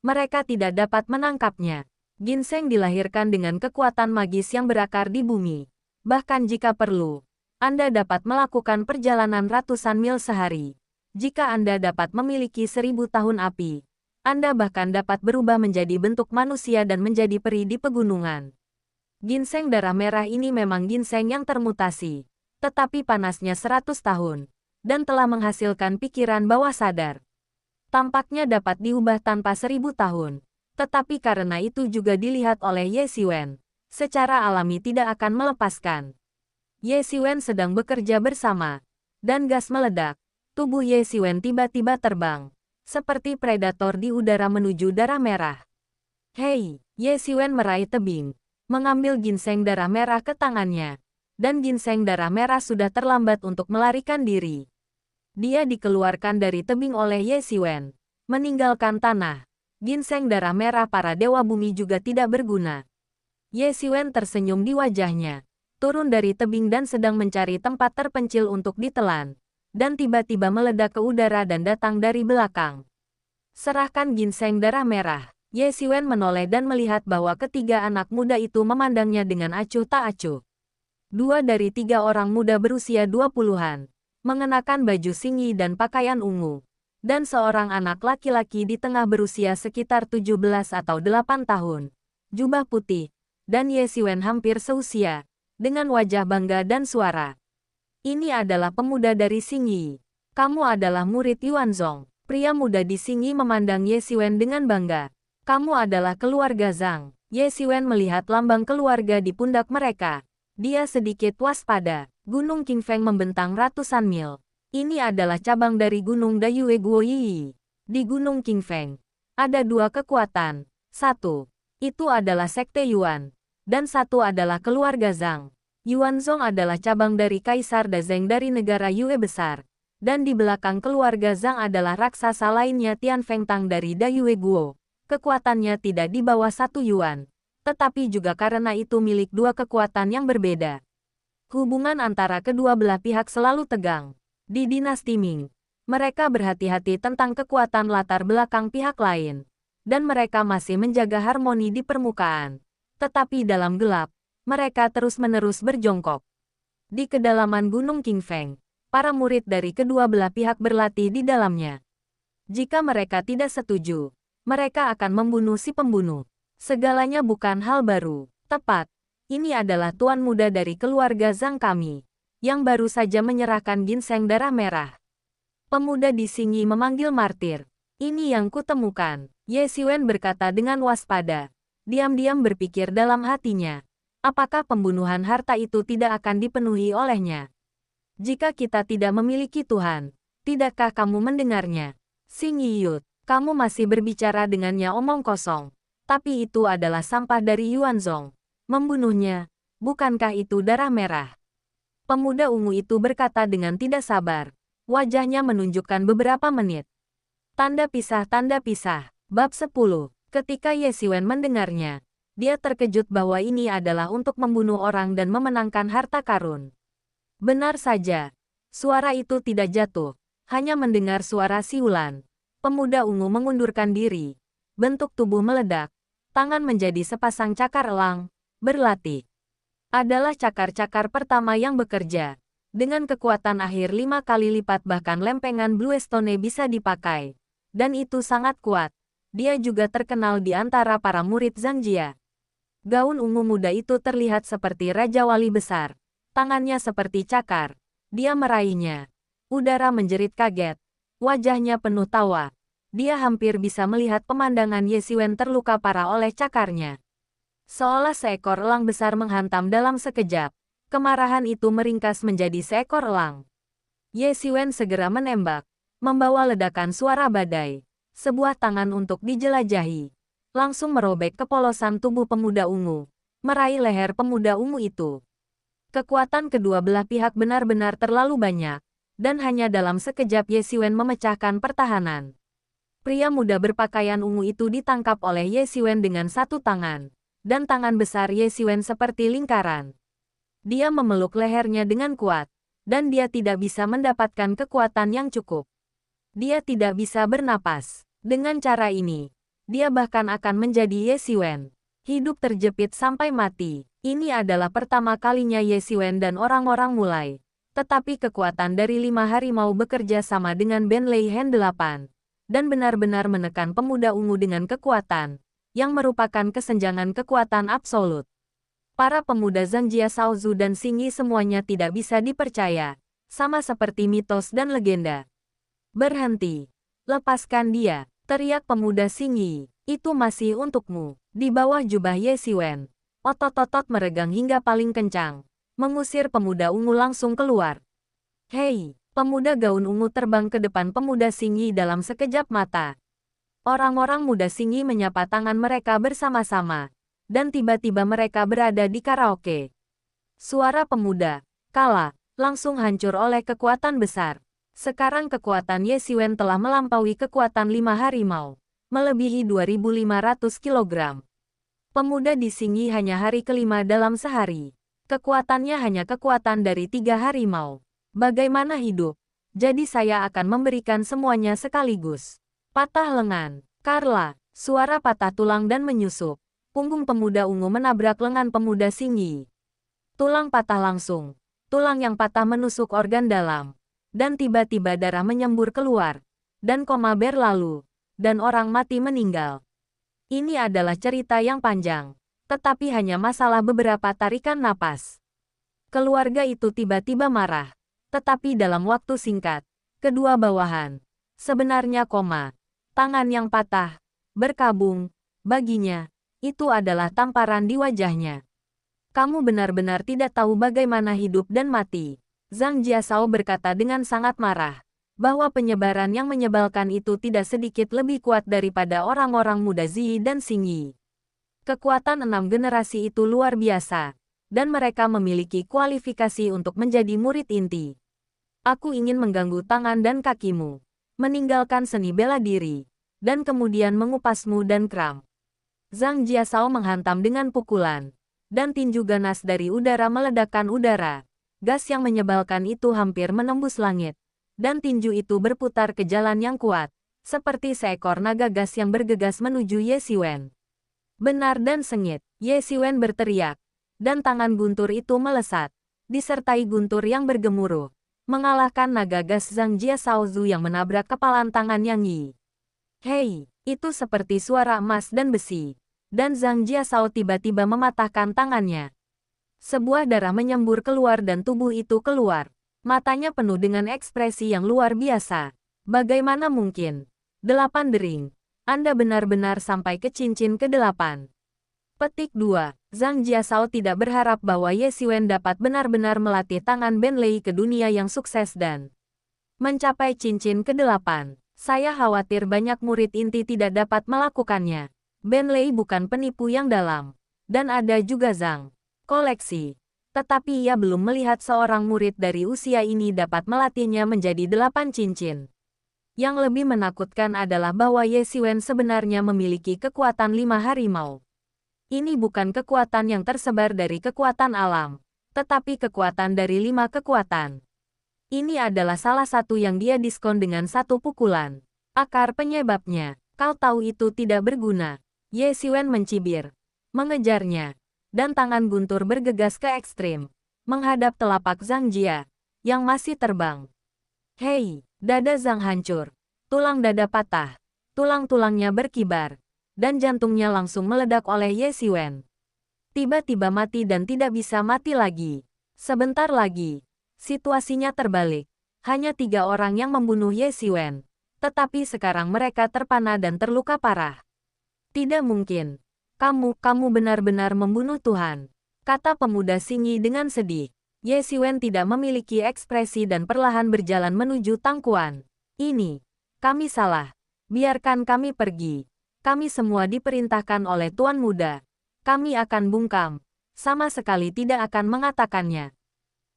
Mereka tidak dapat menangkapnya. Ginseng dilahirkan dengan kekuatan magis yang berakar di bumi. Bahkan jika perlu, Anda dapat melakukan perjalanan ratusan mil sehari. Jika Anda dapat memiliki 1000 tahun api, Anda bahkan dapat berubah menjadi bentuk manusia dan menjadi peri di pegunungan. Ginseng darah merah ini memang ginseng yang termutasi, tetapi panasnya 100 tahun, dan telah menghasilkan pikiran bawah sadar. Tampaknya dapat diubah tanpa 1000 tahun. Tetapi karena itu juga dilihat oleh Ye Xiwen, secara alami tidak akan melepaskan. Ye Xiwen sedang bekerja bersama, dan gas meledak. Tubuh Ye Xiwen tiba-tiba terbang, seperti predator di udara menuju darah merah. Hei, Ye Xiwen meraih tebing, mengambil ginseng darah merah ke tangannya, dan ginseng darah merah sudah terlambat untuk melarikan diri. Dia dikeluarkan dari tebing oleh Ye Xiwen, meninggalkan tanah. Ginseng darah merah para dewa bumi juga tidak berguna. Ye Xiwen tersenyum di wajahnya, turun dari tebing dan sedang mencari tempat terpencil untuk ditelan, dan tiba-tiba meledak ke udara dan datang dari belakang. Serahkan ginseng darah merah. Ye Xiwen menoleh dan melihat bahwa ketiga anak muda itu memandangnya dengan acuh tak acuh. 2 dari 3 orang muda berusia 20-an, mengenakan baju singi dan pakaian ungu. Dan seorang anak laki-laki di tengah berusia sekitar 17 atau 8 tahun. Jubah putih, dan Ye Xiwen hampir seusia, dengan wajah bangga dan suara. Ini adalah pemuda dari Xingyi. Kamu adalah murid Yuanzong. Pria muda di Xingyi memandang Ye Xiwen dengan bangga. Kamu adalah keluarga Zhang. Ye Xiwen melihat lambang keluarga di pundak mereka. Dia sedikit waspada. Gunung Qingfeng membentang ratusan mil. Ini adalah cabang dari Gunung Dayue Guoyi. Di Gunung Qingfeng, ada 2 kekuatan. 1. Itu adalah Sekte Yuan. Dan 1 adalah keluarga Zhang. Yuanzong adalah cabang dari Kaisar Dazeng dari negara Yue besar. Dan di belakang keluarga Zhang adalah raksasa lainnya Tian Feng Tang dari Dayue Guo. Kekuatannya tidak di bawah 1 Yuan. Tetapi juga karena itu milik 2 kekuatan yang berbeda. Hubungan antara kedua belah pihak selalu tegang. Di dinasti Ming, mereka berhati-hati tentang kekuatan latar belakang pihak lain, dan mereka masih menjaga harmoni di permukaan. Tetapi dalam gelap, mereka terus-menerus berjongkok. Di kedalaman Gunung Qingfeng, para murid dari kedua belah pihak berlatih di dalamnya. Jika mereka tidak setuju, mereka akan membunuh si pembunuh. Segalanya bukan hal baru. Tepat, ini adalah tuan muda dari keluarga Zhang kami, yang baru saja menyerahkan ginseng darah merah. Pemuda di Xingyi memanggil martir. Ini yang kutemukan. Ye Xiwen berkata dengan waspada. Diam-diam berpikir dalam hatinya. Apakah pembunuhan harta itu tidak akan dipenuhi olehnya? Jika kita tidak memiliki Tuhan, tidakkah kamu mendengarnya? Xingyi Yut, kamu masih berbicara dengannya omong kosong. Tapi itu adalah sampah dari Yuanzong. Membunuhnya, bukankah itu darah merah? Pemuda ungu itu berkata dengan tidak sabar. Wajahnya menunjukkan beberapa menit. Tanda pisah. Bab 10. Ketika Ye Xiwen mendengarnya, dia terkejut bahwa ini adalah untuk membunuh orang dan memenangkan harta karun. Benar saja. Suara itu tidak jatuh. Hanya mendengar suara siulan. Pemuda ungu mengundurkan diri. Bentuk tubuh meledak. Tangan menjadi sepasang cakar elang. Berlatih. Adalah cakar-cakar pertama yang bekerja. Dengan kekuatan akhir 5 kali lipat bahkan lempengan Bluestone bisa dipakai. Dan itu sangat kuat. Dia juga terkenal di antara para murid Zhang Jia. Gaun ungu muda itu terlihat seperti Raja Wali besar. Tangannya seperti cakar. Dia meraihnya. Udara menjerit kaget. Wajahnya penuh tawa. Dia hampir bisa melihat pemandangan Ye Xiwen terluka parah oleh cakarnya. Seolah seekor elang besar menghantam dalam sekejap. Kemarahan itu meringkas menjadi seekor elang. Ye Xiwen segera menembak, membawa ledakan suara badai. Sebuah tangan untuk dijelajahi. Langsung merobek kepolosan tubuh pemuda ungu. Meraih leher pemuda ungu itu. Kekuatan kedua belah pihak benar-benar terlalu banyak. Dan hanya dalam sekejap Ye Xiwen memecahkan pertahanan. Pria muda berpakaian ungu itu ditangkap oleh Ye Xiwen dengan satu tangan. Dan tangan besar Ye Xiwen seperti lingkaran. Dia memeluk lehernya dengan kuat, dan dia tidak bisa mendapatkan kekuatan yang cukup. Dia tidak bisa bernapas. Dengan cara ini, Dia bahkan akan menjadi Ye Xiwen. Hidup terjepit sampai mati. Ini adalah pertama kalinya Ye Xiwen dan orang-orang mulai. Tetapi kekuatan dari 5 harimau bekerja sama dengan Ben Lei Hen 8. Dan benar-benar menekan pemuda ungu dengan kekuatan. Yang merupakan kesenjangan kekuatan absolut. Para pemuda Zhang Jia, Shao Zhu dan Xing Yi semuanya tidak bisa dipercaya. Sama seperti mitos dan legenda. Berhenti. Lepaskan dia, teriak pemuda Xing Yi. Itu masih untukmu. Di bawah jubah Ye Xiwen. Otot-otot meregang hingga paling kencang. Mengusir pemuda ungu langsung keluar. Hei, pemuda gaun ungu terbang ke depan pemuda Xing Yi dalam sekejap mata. Orang-orang muda Xing Yi menyapa tangan mereka bersama-sama. Dan tiba-tiba mereka berada di karaoke. Suara pemuda, kalah, langsung hancur oleh kekuatan besar. Sekarang kekuatan Ye Xiwen telah melampaui kekuatan 5 harimau. Melebihi 2.500 kg. Pemuda di Xing Yi hanya hari kelima dalam sehari. Kekuatannya hanya kekuatan dari 3 harimau. Bagaimana hidup? Jadi saya akan memberikan semuanya sekaligus. Patah lengan. Carla, suara patah tulang dan menyusup. Punggung pemuda ungu menabrak lengan pemuda Xing Yi. Tulang patah langsung. Tulang yang patah menusuk organ dalam. Dan tiba-tiba darah menyembur keluar. Dan koma berlalu. Dan orang mati meninggal. Ini adalah cerita yang panjang. Tetapi hanya masalah beberapa tarikan napas. Keluarga itu tiba-tiba marah. Tetapi dalam waktu singkat, kedua bawahan, sebenarnya koma. Tangan yang patah, berkabung, baginya. Itu adalah tamparan di wajahnya. Kamu benar-benar tidak tahu bagaimana hidup dan mati. Zhang Jiashao berkata dengan sangat marah. Bahwa penyebaran yang menyebalkan itu tidak sedikit lebih kuat daripada orang-orang muda Ziyi dan Xing Yi. Kekuatan 6 generasi itu luar biasa. Dan mereka memiliki kualifikasi untuk menjadi murid inti. Aku ingin mengganggu tangan dan kakimu. Meninggalkan seni bela diri. Dan kemudian mengupasmu dan kram. Zhang Jiashao menghantam dengan pukulan. Dan tinju ganas dari udara meledakkan udara. Gas yang menyebalkan itu hampir menembus langit. Dan tinju itu berputar ke jalan yang kuat. Seperti seekor naga gas yang bergegas menuju Ye Xiwen. Benar dan sengit, Ye Xiwen berteriak. Dan tangan guntur itu melesat. Disertai guntur yang bergemuruh. Mengalahkan naga gas Zhang Jia Shao Zhu yang menabrak kepalan tangan Yang Yi. Hei, itu seperti suara emas dan besi. Dan Zhang Jiashao tiba-tiba mematahkan tangannya. Sebuah darah menyembur keluar dan tubuh itu keluar. Matanya penuh dengan ekspresi yang luar biasa. Bagaimana mungkin? 8 dering. Anda benar-benar sampai ke cincin ke-8. Petik 2. Zhang Jiashao tidak berharap bahwa Ye Xiwen dapat benar-benar melatih tangan Ben Lei ke dunia yang sukses dan mencapai cincin ke-8. Saya khawatir banyak murid inti tidak dapat melakukannya. Ben Lei bukan penipu yang dalam. Dan ada juga Zhang koleksi. Tetapi ia belum melihat seorang murid dari usia ini dapat melatihnya menjadi 8 cincin. Yang lebih menakutkan adalah bahwa Ye Xiwen sebenarnya memiliki kekuatan 5 harimau. Ini bukan kekuatan yang tersebar dari kekuatan alam. Tetapi kekuatan dari 5 kekuatan. Ini adalah salah satu yang dia diskon dengan 1 pukulan. Akar penyebabnya. Kau tahu itu tidak berguna. Ye Xiwen mencibir. Mengejarnya. Dan tangan guntur bergegas ke ekstrim. Menghadap telapak Zhang Jia. Yang masih terbang. Hei, dada Zhang hancur. Tulang dada patah. Tulang-tulangnya berkibar. Dan jantungnya langsung meledak oleh Ye Xiwen. Tiba-tiba mati dan tidak bisa mati lagi. Sebentar lagi. Situasinya terbalik. Hanya 3 orang yang membunuh Ye Xiwen. Tetapi sekarang mereka terpana dan terluka parah. Tidak mungkin. Kamu benar-benar membunuh Tuhan. Kata pemuda Xing Yi dengan sedih. Ye Xiwen tidak memiliki ekspresi dan perlahan berjalan menuju tangkuan. Ini. Kami salah. Biarkan kami pergi. Kami semua diperintahkan oleh Tuan Muda. Kami akan bungkam. Sama sekali tidak akan mengatakannya.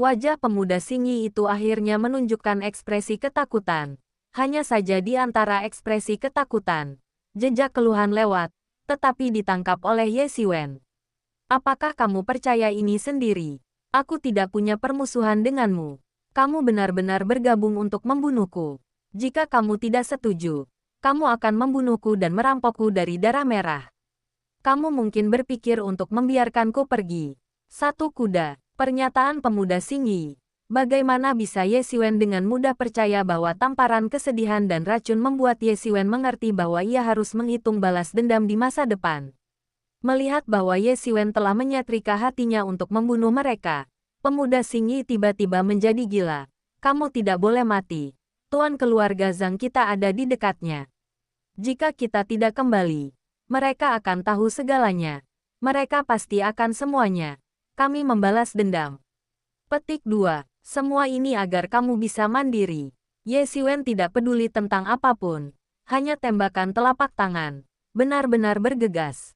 Wajah pemuda Xing Yi itu akhirnya menunjukkan ekspresi ketakutan. Hanya saja di antara ekspresi ketakutan. Jejak keluhan lewat, tetapi ditangkap oleh Ye Xiwen. Apakah kamu percaya ini sendiri? Aku tidak punya permusuhan denganmu. Kamu benar-benar bergabung untuk membunuhku. Jika kamu tidak setuju, kamu akan membunuhku dan merampokku dari darah merah. Kamu mungkin berpikir untuk membiarkanku pergi. Satu kuda. Pernyataan pemuda Xingyi. Bagaimana bisa Ye Xiwen dengan mudah percaya bahwa tamparan kesedihan dan racun membuat Ye Xiwen mengerti bahwa ia harus menghitung balas dendam di masa depan. Melihat bahwa Ye Xiwen telah menyetrika hatinya untuk membunuh mereka, pemuda Xingyi tiba-tiba menjadi gila. Kamu tidak boleh mati. Tuan keluarga Zhang kita ada di dekatnya. Jika kita tidak kembali, mereka akan tahu segalanya. Mereka pasti akan semuanya. Kami membalas dendam. Petik 2. Semua ini agar kamu bisa mandiri. Ye Xiwen tidak peduli tentang apapun. Hanya tembakan telapak tangan. Benar-benar bergegas.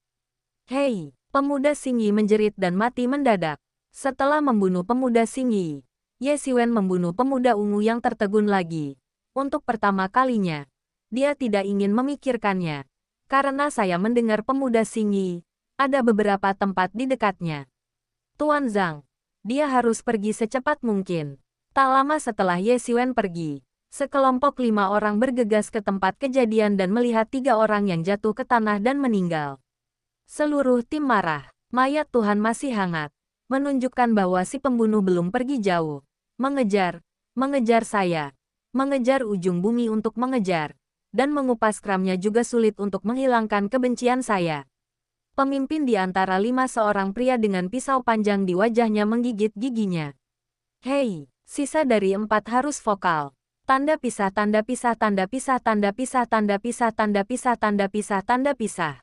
Hei! Pemuda Xingyi menjerit dan mati mendadak. Setelah membunuh pemuda Xingyi, Ye Xiwen membunuh pemuda ungu yang tertegun lagi. Untuk pertama kalinya, dia tidak ingin memikirkannya. Karena saya mendengar pemuda Xingyi, ada beberapa tempat di dekatnya. Tuan Zhang. Dia harus pergi secepat mungkin. Tak lama setelah Ye Xiwen pergi, sekelompok 5 orang bergegas ke tempat kejadian dan melihat 3 orang yang jatuh ke tanah dan meninggal. Seluruh tim marah. Mayat Tuhan masih hangat, menunjukkan bahwa si pembunuh belum pergi jauh. Mengejar saya. Mengejar ujung bumi untuk mengejar. Dan mengupas kramnya juga sulit untuk menghilangkan kebencian saya. Pemimpin di antara 5 seorang pria dengan pisau panjang di wajahnya menggigit giginya. Hei, sisa dari 4 harus vokal. Tanda pisah, tanda pisah, tanda pisah, tanda pisah, tanda pisah, tanda pisah, tanda pisah, tanda pisah.